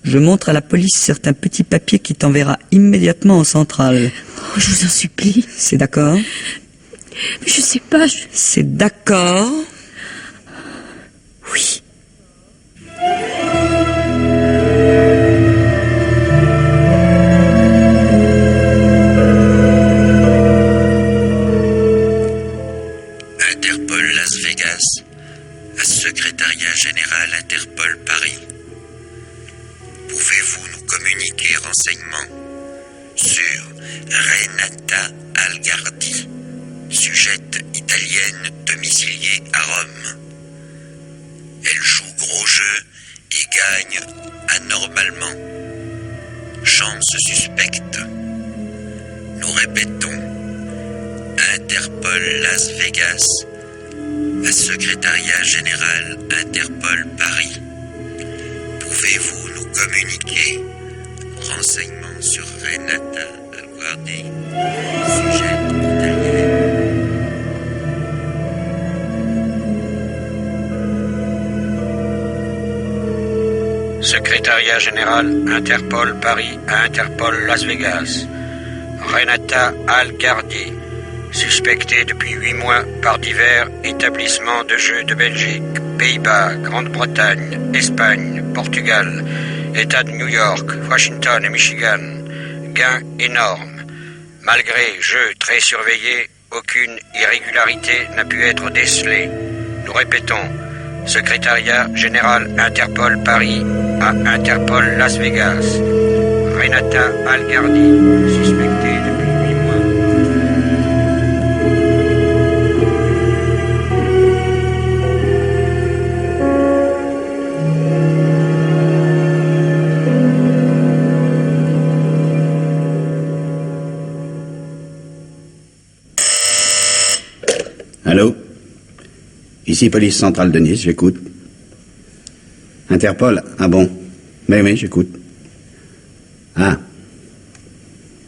je montre à la police certains petits papiers qui t'enverra immédiatement en centrale. Oh, je vous en supplie. C'est d'accord? Mais je sais pas, C'est d'accord? Oui. Interpol Las Vegas, à Secrétariat Général Interpol Paris. Pouvez-vous nous communiquer renseignements sur Renata Algardi, sujette italienne domiciliée à Rome? Elle joue gros jeu et gagne anormalement. chambre se suspecte. Nous répétons, Interpol Las Vegas, à Secrétariat Général Interpol Paris. Pouvez-vous nous communiquer renseignements sur Renata Alguardi, sujette italienne? Secrétariat Général Interpol Paris à Interpol Las Vegas. Renata Alguardi, suspectée depuis 8 mois par divers établissements de jeux de Belgique, Pays-Bas, Grande-Bretagne, Espagne, Portugal, État de New York, Washington et Michigan. Gain énorme. Malgré jeux très surveillés, aucune irrégularité n'a pu être décelée. Nous répétons, Secrétariat Général Interpol Paris à Interpol Las Vegas. Renata Alguardi, suspectée depuis 8 mois. Allô? Ici police centrale de Nice, j'écoute. Interpol, ah bon? Oui, j'écoute. Ah.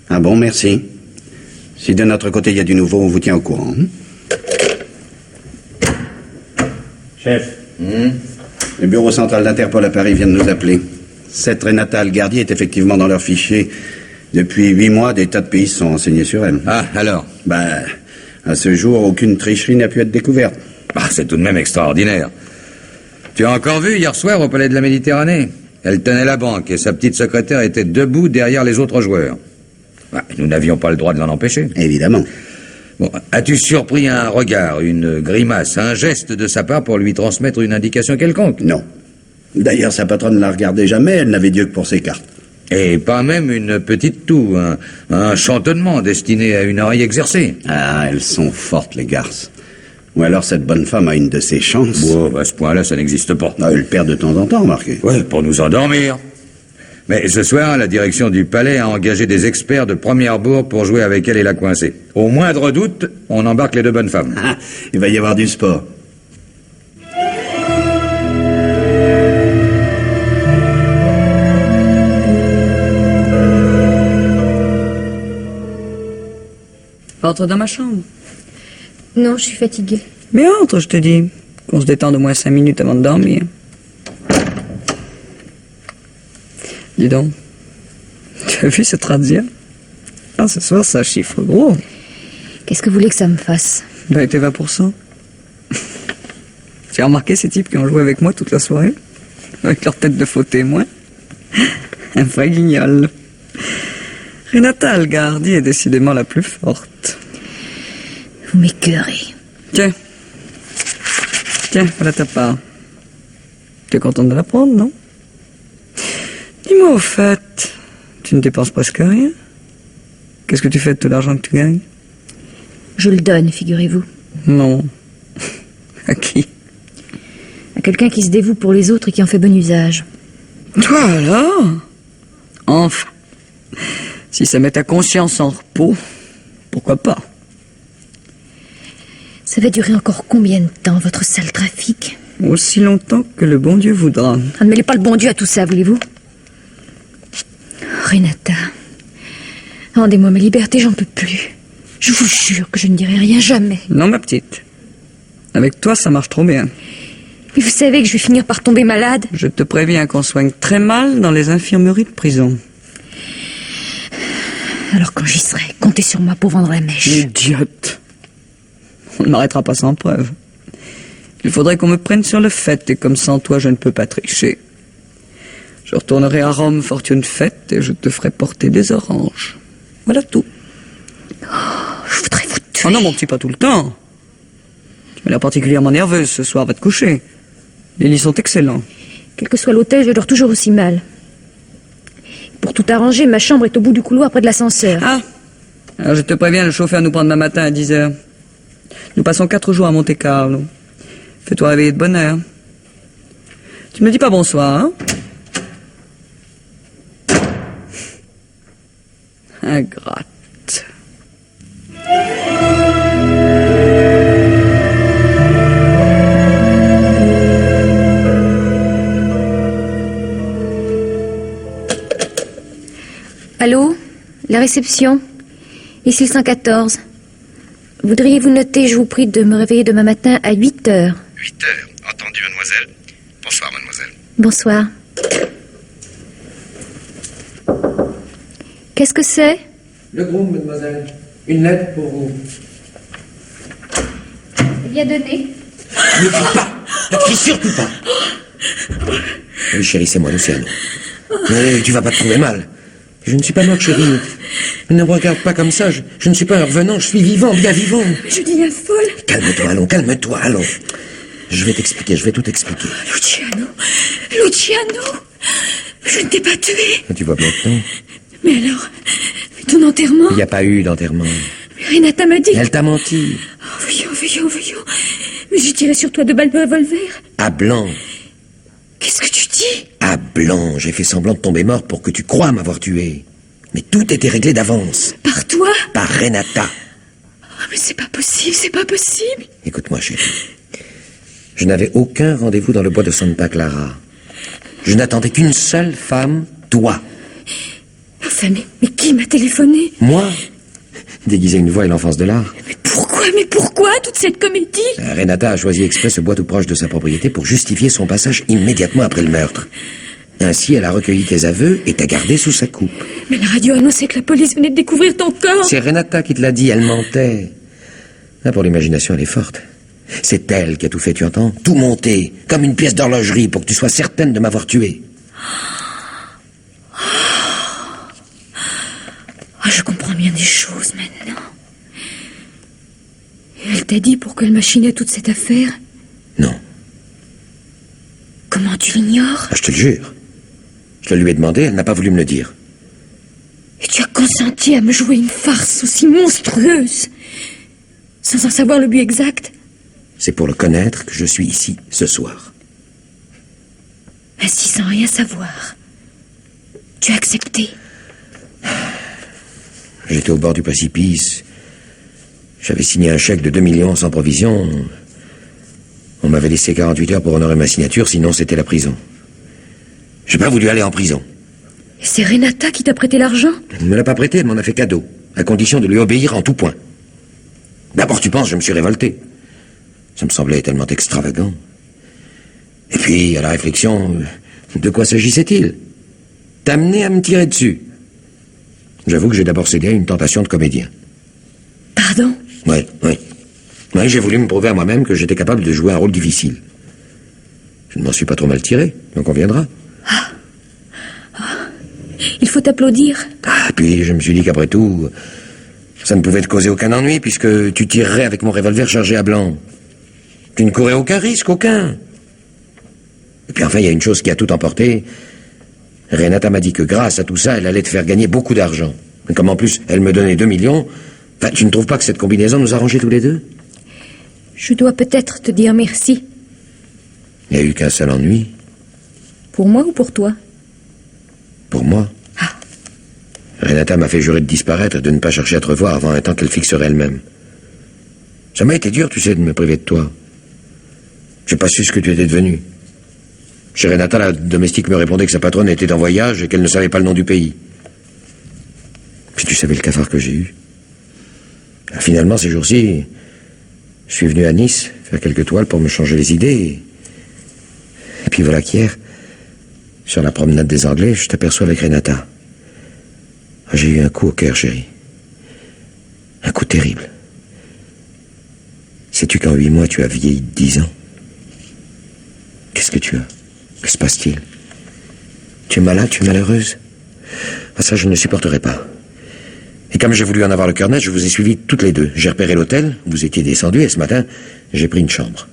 Ah bon, merci. Si de notre côté il y a du nouveau, on vous tient au courant. Chef. Le bureau central d'Interpol à Paris vient de nous appeler. Cette Renata Alguardi est effectivement dans leur fichier. Depuis 8 mois, des tas de pays se sont renseignés sur elle. Ah, alors? À ce jour, aucune tricherie n'a pu être découverte. C'est tout de même extraordinaire. Tu as encore vu hier soir au Palais de la Méditerranée? Elle tenait la banque et sa petite secrétaire était debout derrière les autres joueurs. Nous n'avions pas le droit de l'en empêcher. Évidemment. Bon, as-tu surpris un regard, une grimace, un geste de sa part pour lui transmettre une indication quelconque? Non. D'ailleurs, sa patronne ne la regardait jamais, elle n'avait Dieu que pour ses cartes. Et pas même une petite toux, un chantonnement destiné à une oreille exercée. Ah, elles sont fortes, les garces. Ou alors cette bonne femme a une de ses chances. Bon, à ce point-là, ça n'existe pas. Ah, elle perd de temps en temps, remarquez. Ouais, pour nous endormir. Mais ce soir, la direction du palais a engagé des experts de première bourre pour jouer avec elle et la coincer. Au moindre doute, on embarque les 2 bonnes femmes. Ah, il va y avoir du sport. Entre dans ma chambre. Non, je suis fatiguée. Mais entre, je te dis. Qu'on se détende au moins 5 minutes avant de dormir. Dis donc. Tu as vu cette razzia? Ah, ce soir, ça chiffre gros. Qu'est-ce que vous voulez que ça me fasse? Il a été 20%. Tu as remarqué ces types qui ont joué avec moi toute la soirée? Avec leur tête de faux témoin? Un vrai guignol. Renata Alguardi est décidément la plus forte. Vous m'écœurez. Tiens, voilà ta part. Tu es contente de la prendre, non? Dis-moi au fait, tu ne dépenses presque rien. Qu'est-ce que tu fais de tout l'argent que tu gagnes? Je le donne, figurez-vous. Non. À qui? À quelqu'un qui se dévoue pour les autres et qui en fait bon usage. Toi alors? Enfin. Si ça met ta conscience en repos, pourquoi pas? Ça va durer encore combien de temps, votre sale trafic? Aussi longtemps que le bon Dieu voudra. Ne mêlez pas le bon Dieu à tout ça, voulez-vous? Renata, rendez-moi ma liberté, j'en peux plus. Je vous jure que je ne dirai rien, jamais. Non, ma petite. Avec toi, ça marche trop bien. Mais vous savez que je vais finir par tomber malade. Je te préviens qu'on soigne très mal dans les infirmeries de prison. Alors quand j'y serai, comptez sur moi pour vendre la mèche. Idiote. On ne m'arrêtera pas sans preuve. Il faudrait qu'on me prenne sur le fait, et comme sans toi, je ne peux pas tricher. Je retournerai à Rome, fortune faite, et je te ferai porter des oranges. Voilà tout. Je voudrais vous tuer. Oh non, mon petit, pas tout le temps. Tu m'as l'air particulièrement nerveuse ce soir, va te coucher. Les lits sont excellents. Quel que soit l'hôtel, je dors toujours aussi mal. Pour tout arranger, ma chambre est au bout du couloir près de l'ascenseur. Ah, alors je te préviens, le chauffeur nous prend demain matin à 10h. Nous passons 4 jours à Monte-Carlo. Fais-toi réveiller de bonne heure. Tu me dis pas bonsoir, hein? Ingrate. Allô? La réception? Ici le 114. Voudriez-vous noter, je vous prie, de me réveiller demain matin à 8 heures? 8 heures. Entendu, mademoiselle. Bonsoir, mademoiselle. Bonsoir. Qu'est-ce que c'est? Le groom, mademoiselle. Une lettre pour vous. Bien donné. Ne crie pas. Ne crie surtout pas. Oui, chérie, c'est moi, Luciano. Mais tu vas pas te trouver mal. Je ne suis pas mort, chérie. Ne me regarde pas comme ça. Je ne suis pas un revenant. Je suis vivant, bien vivant. Je deviens folle. Calme-toi, allons, calme-toi, allons. Je vais t'expliquer, je vais tout expliquer. Luciano. Luciano. Je ne t'ai pas tué. Tu vois maintenant. Mais alors, ton enterrement? Il n'y a pas eu d'enterrement. Renata m'a dit... Elle t'a menti. Oh, voyons. Mais j'ai tiré sur toi 2 balles de revolver. À blanc. Qu'est-ce que tu dis? À blanc. J'ai fait semblant de tomber mort pour que tu croies m'avoir tué. Mais tout était réglé d'avance. Par toi? Par Renata. Oh, mais c'est pas possible. Écoute-moi, chérie. Je n'avais aucun rendez-vous dans le bois de Santa Clara. Je n'attendais qu'une seule femme, toi. Enfin, mais qui m'a téléphoné? Moi? Déguiser une voix et l'enfance de l'art. Mais pourquoi toute cette comédie? Renata a choisi exprès ce bois tout proche de sa propriété pour justifier son passage immédiatement après le meurtre. Ainsi, elle a recueilli tes aveux et t'a gardé sous sa coupe. Mais la radio annonçait que la police venait de découvrir ton corps. C'est Renata qui te l'a dit, elle mentait. Ah, pour l'imagination, elle est forte. C'est elle qui a tout fait, tu entends? Tout monté, comme une pièce d'horlogerie, pour que tu sois certaine de m'avoir tué. Oh, je comprends bien des choses maintenant. Et elle t'a dit pourquoi elle machinait toute cette affaire? Non. Comment tu l'ignores? Ah, je te le jure. Je le lui ai demandé, elle n'a pas voulu me le dire. Et tu as consenti à me jouer une farce aussi monstrueuse, sans en savoir le but exact? C'est pour le connaître que je suis ici ce soir. Ainsi, sans rien savoir, tu as accepté? J'étais au bord du précipice. J'avais signé un chèque de 2 millions sans provision. On m'avait laissé 48 heures pour honorer ma signature, sinon c'était la prison. J'ai pas voulu aller en prison. Et c'est Renata qui t'a prêté l'argent? Elle ne me l'a pas prêté, elle m'en a fait cadeau, à condition de lui obéir en tout point. D'abord, tu penses, je me suis révolté. Ça me semblait tellement extravagant. Et puis, à la réflexion, de quoi s'agissait-il? T'amener à me tirer dessus. J'avoue que j'ai d'abord cédé à une tentation de comédien. Pardon? Oui. J'ai voulu me prouver à moi-même que j'étais capable de jouer un rôle difficile. Je ne m'en suis pas trop mal tiré, on conviendra. Il faut t'applaudir. Ah, puis je me suis dit qu'après tout, ça ne pouvait te causer aucun ennui, puisque tu tirerais avec mon revolver chargé à blanc. Tu ne courais aucun risque, aucun. Et puis enfin, il y a une chose qui a tout emporté. Renata m'a dit que grâce à tout ça, elle allait te faire gagner beaucoup d'argent. Et comme en plus, elle me donnait 2 millions, tu ne trouves pas que cette combinaison nous arrangeait tous les deux? Je dois peut-être te dire merci. Il n'y a eu qu'un seul ennui. Pour moi ou pour toi? Pour moi. Ah. Renata m'a fait jurer de disparaître et de ne pas chercher à te revoir avant un temps qu'elle fixerait elle-même. Ça m'a été dur, tu sais, de me priver de toi. J'ai pas su ce que tu étais devenu. Chez Renata, la domestique me répondait que sa patronne était en voyage et qu'elle ne savait pas le nom du pays. Puis tu savais le cafard que j'ai eu. Finalement, ces jours-ci, je suis venu à Nice faire quelques toiles pour me changer les idées. Et puis voilà qu'hier, sur la promenade des Anglais, je t'aperçois avec Renata. J'ai eu un coup au cœur, chérie. Un coup terrible. Sais-tu qu'en 8 mois, tu as vieilli de 10 ans? Qu'est-ce que tu as? Que se passe-t-il? Tu es malade, tu es malheureuse? Ah, ça, je ne supporterai pas. Et comme j'ai voulu en avoir le cœur net, je vous ai suivis toutes les deux. J'ai repéré l'hôtel, vous étiez descendus, et ce matin, j'ai pris une chambre.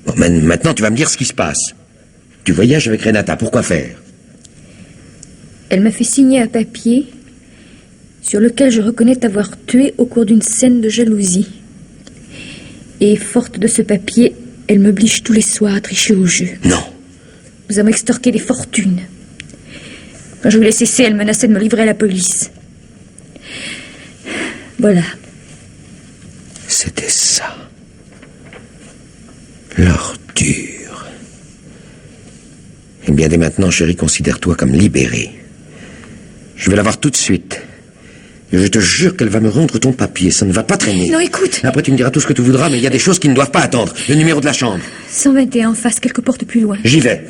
Bon, maintenant, tu vas me dire ce qui se passe. Tu voyages avec Renata, pourquoi faire? Elle m'a fait signer un papier sur lequel je reconnais t'avoir tué au cours d'une scène de jalousie. Et forte de ce papier, elle m'oblige tous les soirs à tricher au jeu. Non. Nous avons extorqué des fortunes. Quand je voulais cesser, elle menaçait de me livrer à la police. Voilà. C'était ça. L'ordure. Eh bien, dès maintenant, chérie, considère-toi comme libérée. Je vais la voir tout de suite. Et je te jure qu'elle va me rendre ton papier. Ça ne va pas traîner. Non, écoute. Après, tu me diras tout ce que tu voudras, mais il y a des choses qui ne doivent pas attendre. Le numéro de la chambre. 121 en face, quelques portes plus loin. J'y vais.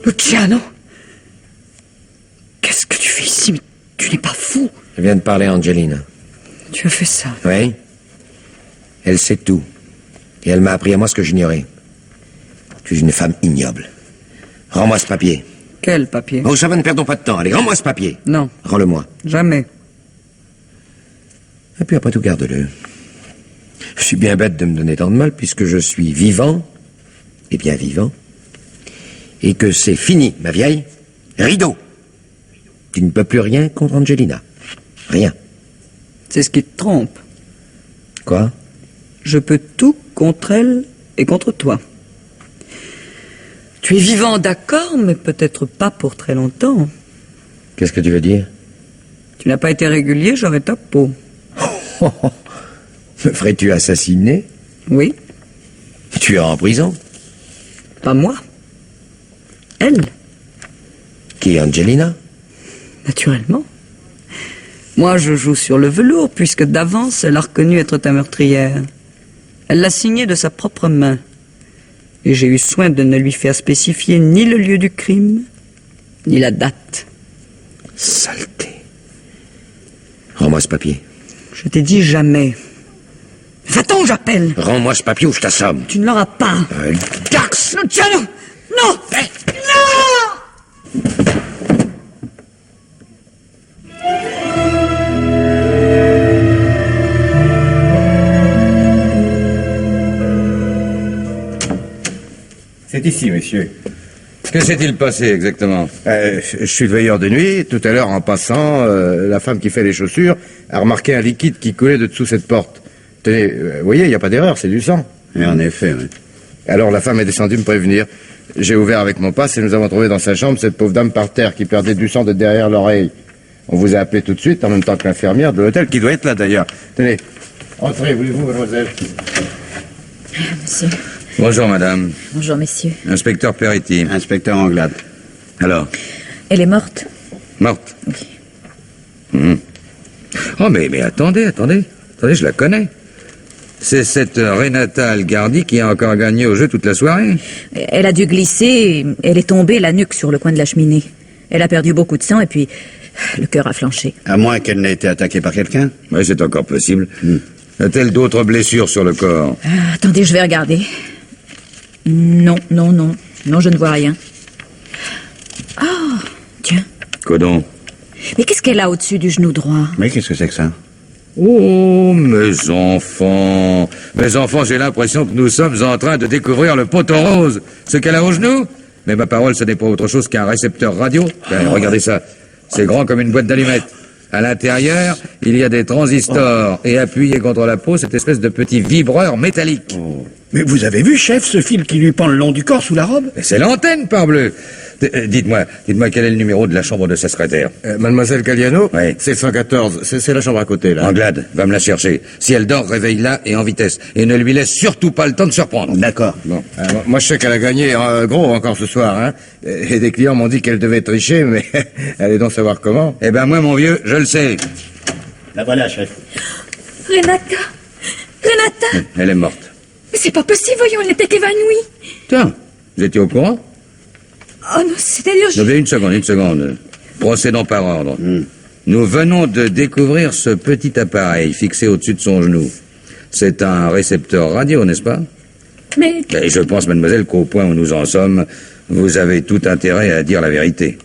Luciano, qu'est-ce que tu fais ici? Mais tu n'es pas fou. Je viens de parler à Angelina. Tu as fait ça. Oui. Elle sait tout. Et elle m'a appris à moi ce que j'ignorais. Tu es une femme ignoble. Rends-moi ce papier. Quel papier? Oh, ça va, ne perdons pas de temps. Allez, rends-moi ce papier. Non, Rends-le-moi. jamais. Et puis après tout, garde-le. Je suis bien bête de me donner tant de mal, puisque je suis vivant, et bien vivant, et que c'est fini, ma vieille. Rideau. Tu ne peux plus rien contre Angelina. Rien. C'est ce qui te trompe. Quoi? Je peux tout contre elle et contre toi. Tu es vivant, d'accord, mais peut-être pas pour très longtemps. Qu'est-ce que tu veux dire? Tu n'as pas été régulier, j'aurais ta peau. Me ferais-tu assassiner? Oui, Tu es en prison? pas moi. Elle, Qui est Angelina? naturellement. Moi, je joue sur le velours, puisque d'avance, elle a reconnu être ta meurtrière. Elle l'a signé de sa propre main. Et j'ai eu soin de ne lui faire spécifier ni le lieu du crime, ni la date. Saleté. Rends-moi ce papier. Je t'ai dit jamais. Va-t'en, j'appelle. Rends-moi ce papier ou je t'assomme. Tu ne l'auras pas. Dax! Luciano! Non! Non! C'est ici, monsieur. Que s'est-il passé exactement? Je suis le veilleur de nuit. Tout à l'heure, en passant, la femme qui fait les chaussures a remarqué un liquide qui coulait de dessous cette porte. Tenez, vous voyez, il n'y a pas d'erreur, c'est du sang. Et en effet, oui. Alors la femme est descendue me prévenir. J'ai ouvert avec mon passe et nous avons trouvé dans sa chambre cette pauvre dame par terre qui perdait du sang de derrière l'oreille. On vous a appelé tout de suite, en même temps que l'infirmière de l'hôtel, qui doit être là d'ailleurs. Tenez, entrez, voulez-vous, mademoiselle? Monsieur. Bonjour, madame. Bonjour, messieurs. Inspecteur Peretti. Inspecteur Anglade. Alors, Elle est morte. morte? Oui. Oh, mais attendez, je la connais. C'est cette Renata Algardi qui a encore gagné au jeu toute la soirée. Elle a dû glisser, elle est tombée la nuque sur le coin de la cheminée. Elle a perdu beaucoup de sang et puis le cœur a flanché. À moins qu'elle n'ait été attaquée par quelqu'un. Oui, c'est encore possible. A-t-elle d'autres blessures sur le corps? Ah, attendez, je vais regarder. Non, je ne vois rien. Ah, tiens. Quoi donc? Mais qu'est-ce qu'elle a au-dessus du genou droit? Mais qu'est-ce que c'est que ça? Oh, mes enfants, j'ai l'impression que nous sommes en train de découvrir le poteau rose. Ce qu'elle a au genou? Mais ma parole, ce n'est pas autre chose qu'un récepteur radio. Ben, regardez ça. C'est grand comme une boîte d'allumettes. À l'intérieur, il y a des transistors. Et appuyé contre la peau, cette espèce de petit vibreur métallique. Mais vous avez vu, chef, ce fil qui lui pend le long du corps sous la robe? Mais c'est l'antenne, parbleu. Dites-moi quel est le numéro de la chambre de sa secrétaire? Mademoiselle Galliano? Oui. C'est 114, c'est la chambre à côté, là. Anglade, va me la chercher. Si elle dort, réveille-la et en vitesse. Et ne lui laisse surtout pas le temps de se reprendre. D'accord. Bon, moi je sais qu'elle a gagné gros encore ce soir, hein. Et des clients m'ont dit qu'elle devait tricher, mais allez donc savoir comment. Eh ben moi, mon vieux, je le sais. La voilà, chef. Renata! Elle est morte. Mais c'est pas possible, voyons, elle était évanouie. Tiens, vous étiez au courant? Oh non, c'est-à-dire... Une seconde. Procédons par ordre. Nous venons de découvrir ce petit appareil fixé au-dessus de son genou. C'est un récepteur radio, n'est-ce pas? Mais... Et je pense, mademoiselle, qu'au point où nous en sommes, vous avez tout intérêt à dire la vérité.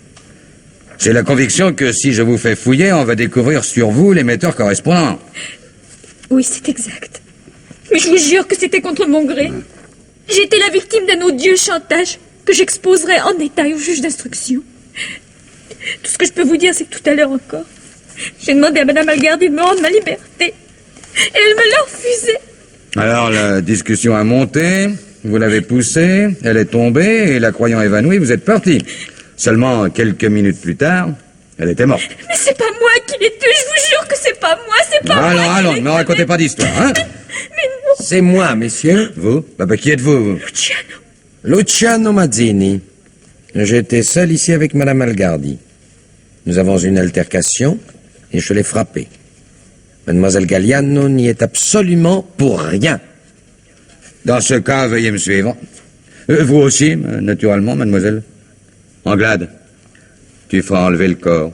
J'ai la conviction que si je vous fais fouiller, on va découvrir sur vous l'émetteur correspondant. Oui, c'est exact. Mais je vous jure que c'était contre mon gré. J'ai été la victime d'un odieux chantage que j'exposerai en détail au juge d'instruction. Tout ce que je peux vous dire, c'est que tout à l'heure encore, j'ai demandé à Madame Algardi de me rendre ma liberté. Et elle me l'a refusé. Alors, la discussion a monté, vous l'avez poussée, elle est tombée, et la croyant évanouie, vous êtes parti. Seulement quelques minutes plus tard, elle était morte. Mais c'est pas moi qui l'ai tué, je vous jure que c'est pas moi, c'est pas moi. Allons, ne me racontez pas d'histoire, hein? Mais non. C'est moi, messieurs. Vous? Bah, qui êtes-vous, vous? Luciano Mazzini. J'étais seul ici avec Madame Algardi. Nous avons une altercation et je l'ai frappée. Mademoiselle Galliano n'y est absolument pour rien. Dans ce cas, veuillez me suivre. Vous aussi, naturellement, mademoiselle. Anglade, tu feras enlever le corps.